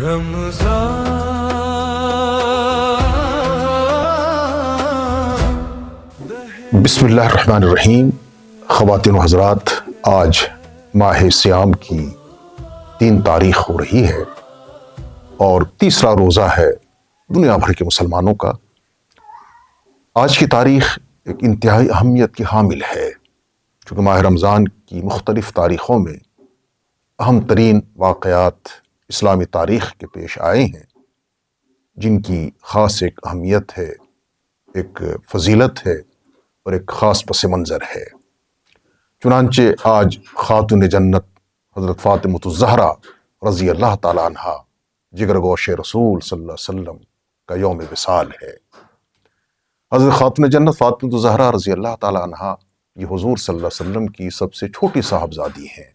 بسم اللہ الرحمن الرحیم۔ خواتین و حضرات، آج ماہ سیام کی 3 تاریخ ہو رہی ہے اور تیسرا روزہ ہے دنیا بھر کے مسلمانوں کا۔ آج کی تاریخ ایک انتہائی اہمیت کی حامل ہے، چونکہ ماہ رمضان کی مختلف تاریخوں میں اہم ترین واقعات اسلامی تاریخ کے پیش آئے ہیں، جن کی خاص ایک اہمیت ہے، ایک فضیلت ہے اور ایک خاص پس منظر ہے۔ چنانچہ آج خاتون جنت حضرت فاطمۃ الزہرا رضی اللہ تعالیٰ عنہ جگر گوش رسول صلی اللہ علیہ وسلم کا یوم وصال ہے۔ حضرت خاتون جنت فاطمۃ الزہرا رضی اللہ تعالیٰ عنہ یہ حضور صلی اللہ علیہ وسلم کی سب سے چھوٹی صاحبزادی ہیں۔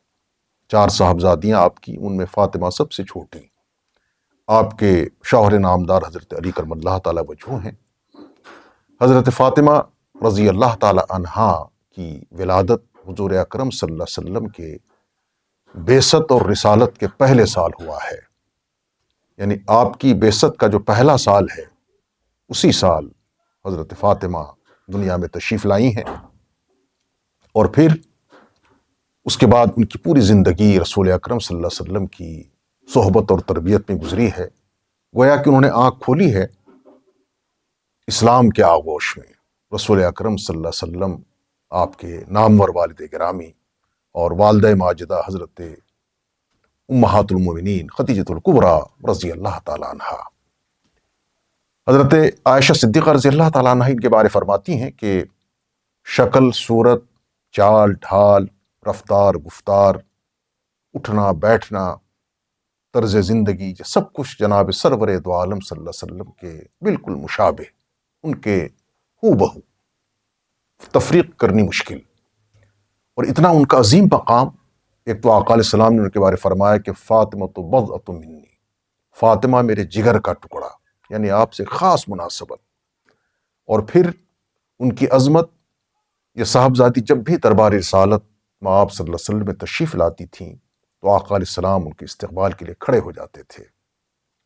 4 صاحبزادیاں آپ کی، ان میں فاطمہ سب سے چھوٹی۔ آپ کے شوہر نامدار حضرت علی کرم اللہ تعالیٰ وجہ ہیں۔ حضرت فاطمہ رضی اللہ تعالیٰ عنہ کی ولادت حضور اکرم صلی اللہ علیہ وسلم کے بعثت اور رسالت کے پہلے سال ہوا ہے، یعنی آپ کی بعثت کا جو پہلا سال ہے اسی سال حضرت فاطمہ دنیا میں تشریف لائی ہیں، اور پھر اس کے بعد ان کی پوری زندگی رسول اکرم صلی اللہ علیہ وسلم کی صحبت اور تربیت میں گزری ہے۔ گویا کہ انہوں نے آنکھ کھولی ہے اسلام کے آغوش میں۔ رسول اکرم صلی اللہ علیہ وسلم، آپ کے نامور والد گرامی اور والدہ ماجدہ حضرت امہات المومنین خدیجۃ الکبریٰ رضی اللہ تعالیٰ عنہ، حضرت عائشہ صدیقہ رضی اللہ تعالیٰ عنہ ان کے بارے فرماتی ہیں کہ شکل، صورت، چال ڈھال، رفتار، گفتار، اٹھنا بیٹھنا، طرز زندگی، یہ سب کچھ جناب سرور دو عالم صلی اللہ علیہ وسلم کے بالکل مشابہ، ان کے ہو بہو، تفریق کرنی مشکل۔ اور اتنا ان کا عظیم مقام، ایک تو آقا علیہ السلام نے ان کے بارے فرمایا کہ فاطمہ تو بضعۃ منی، فاطمہ میرے جگر کا ٹکڑا، یعنی آپ سے خاص مناسبت۔ اور پھر ان کی عظمت، یہ صاحبزادی جب بھی دربار رسالت میں آپ صلی اللہ علیہ وسلم میں تشریف لاتی تھیں تو آقا علیہ السلام ان کے استقبال کے لیے کھڑے ہو جاتے تھے۔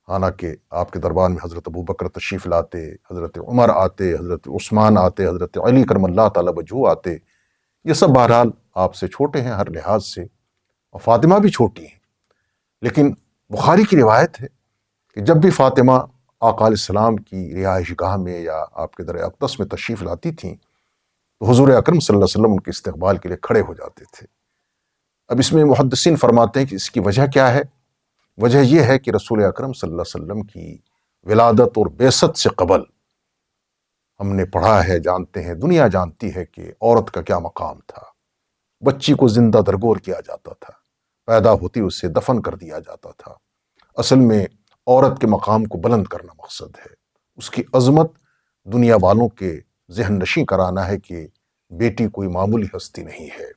حالانکہ آپ کے دربار میں حضرت ابوبکر تشریف لاتے، حضرت عمر آتے، حضرت عثمان آتے، حضرت علی کرم اللہ تعالیٰ وجہ آتے، یہ سب بہرحال آپ سے چھوٹے ہیں ہر لحاظ سے، اور فاطمہ بھی چھوٹی ہیں۔ لیکن بخاری کی روایت ہے کہ جب بھی فاطمہ آقا علیہ السلام کی رہائش گاہ میں یا آپ کے در اقدس میں تشریف لاتی تھیں تو حضور اکرم صلی اللہ علیہ وسلم ان کے استقبال کے لیے کھڑے ہو جاتے تھے۔ اب اس میں محدثین فرماتے ہیں کہ اس کی وجہ کیا ہے؟ وجہ یہ ہے کہ رسول اکرم صلی اللہ علیہ وسلم کی ولادت اور بعثت سے قبل ہم نے پڑھا ہے، جانتے ہیں، دنیا جانتی ہے کہ عورت کا کیا مقام تھا۔ بچی کو زندہ درگور کیا جاتا تھا، پیدا ہوتی اسے دفن کر دیا جاتا تھا۔ اصل میں عورت کے مقام کو بلند کرنا مقصد ہے، اس کی عظمت دنیا والوں کے ذہن نشیں کرانا ہے کہ بیٹی کوئی معمولی ہستی نہیں ہے۔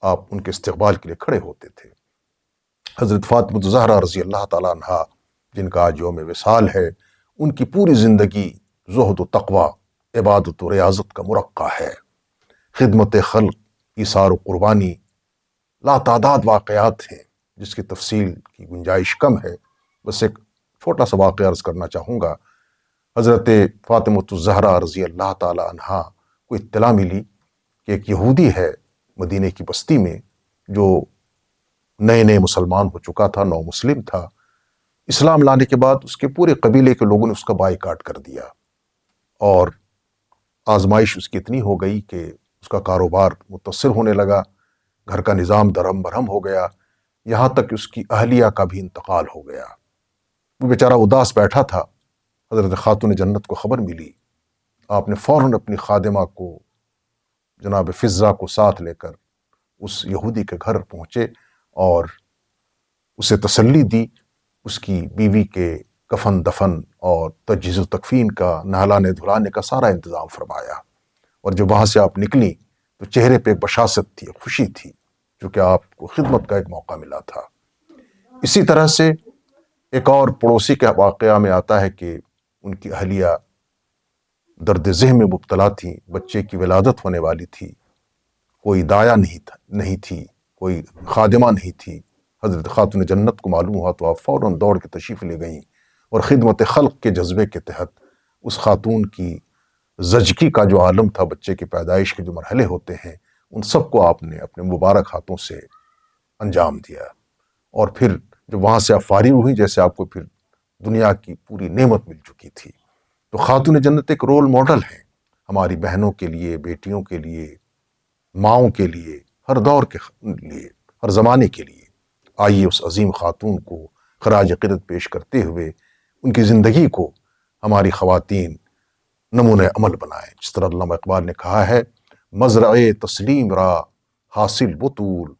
آپ ان کے استقبال کے لیے کھڑے ہوتے تھے۔ حضرت فاطمۃ الزہرا رضی اللہ تعالیٰ عنہ جن کا آج یوم وصال ہے، ان کی پوری زندگی زہد و تقوی، عبادت و ریاضت کا مرقع ہے۔ خدمت خلق، ایثار و قربانی، لا تعداد واقعات ہیں جس کی تفصیل کی گنجائش کم ہے۔ بس ایک چھوٹا سا واقعہ عرض کرنا چاہوں گا۔ حضرت فاطمۃ الزہرا رضی اللہ تعالیٰ عنہ کو اطلاع ملی کہ ایک یہودی ہے مدینہ کی بستی میں جو نئے مسلمان ہو چکا تھا، نو مسلم تھا۔ اسلام لانے کے بعد اس کے پورے قبیلے کے لوگوں نے اس کا بائیکاٹ کر دیا، اور آزمائش اس کی اتنی ہو گئی کہ اس کا کاروبار متاثر ہونے لگا، گھر کا نظام درہم برہم ہو گیا، یہاں تک کہ اس کی اہلیہ کا بھی انتقال ہو گیا۔ وہ بیچارہ اداس بیٹھا تھا۔ حضرت خاتون جنت کو خبر ملی، آپ نے فوراً اپنی خادمہ کو، جناب فضہ کو ساتھ لے کر اس یہودی کے گھر پہنچے اور اسے تسلی دی، اس کی بیوی کے کفن دفن اور تجہیز و تکفین کا، نہلانے دھلانے کا سارا انتظام فرمایا۔ اور جب وہاں سے آپ نکلی تو چہرے پہ ایک بشاشت تھی، ایک خوشی تھی، چونکہ آپ کو خدمت کا ایک موقع ملا تھا۔ اسی طرح سے ایک اور پڑوسی کے واقعہ میں آتا ہے کہ ان کی اہلیہ درد ذہن میں مبتلا تھی، بچے کی ولادت ہونے والی تھی، کوئی دایا نہیں تھی، کوئی خادمہ نہیں تھی، حضرت خاتون جنت کو معلوم ہوا تو آپ فوراً دوڑ کے تشریف لے گئیں اور خدمت خلق کے جذبے کے تحت اس خاتون کی زچگی کا جو عالم تھا، بچے کی پیدائش کے جو مرحلے ہوتے ہیں، ان سب کو آپ نے اپنے مبارک ہاتھوں سے انجام دیا۔ اور پھر جب وہاں سے آپ فارغ ہوئی، جیسے آپ کو پھر دنیا کی پوری نعمت مل چکی تھی۔ تو خاتون جنت ایک رول ماڈل ہے ہماری بہنوں کے لیے، بیٹیوں کے لیے، ماؤں کے لیے، ہر دور کے لیے، ہر زمانے کے لیے۔ آئیے اس عظیم خاتون کو خراج عقیدت پیش کرتے ہوئے ان کی زندگی کو ہماری خواتین نمونۂ عمل بنائیں۔ جس طرح علامہ اقبال نے کہا ہے، مزرع تسلیم را حاصل بطول،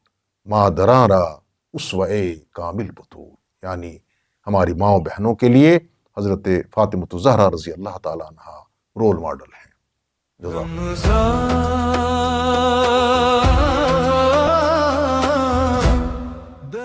مادراں را اسوہ کامل بطول، یعنی ہماری ماؤں بہنوں کے لیے حضرت فاطمہ الزہرا رضی اللہ تعالیٰ عنہا رول ماڈل ہیں۔ جزاک اللہ۔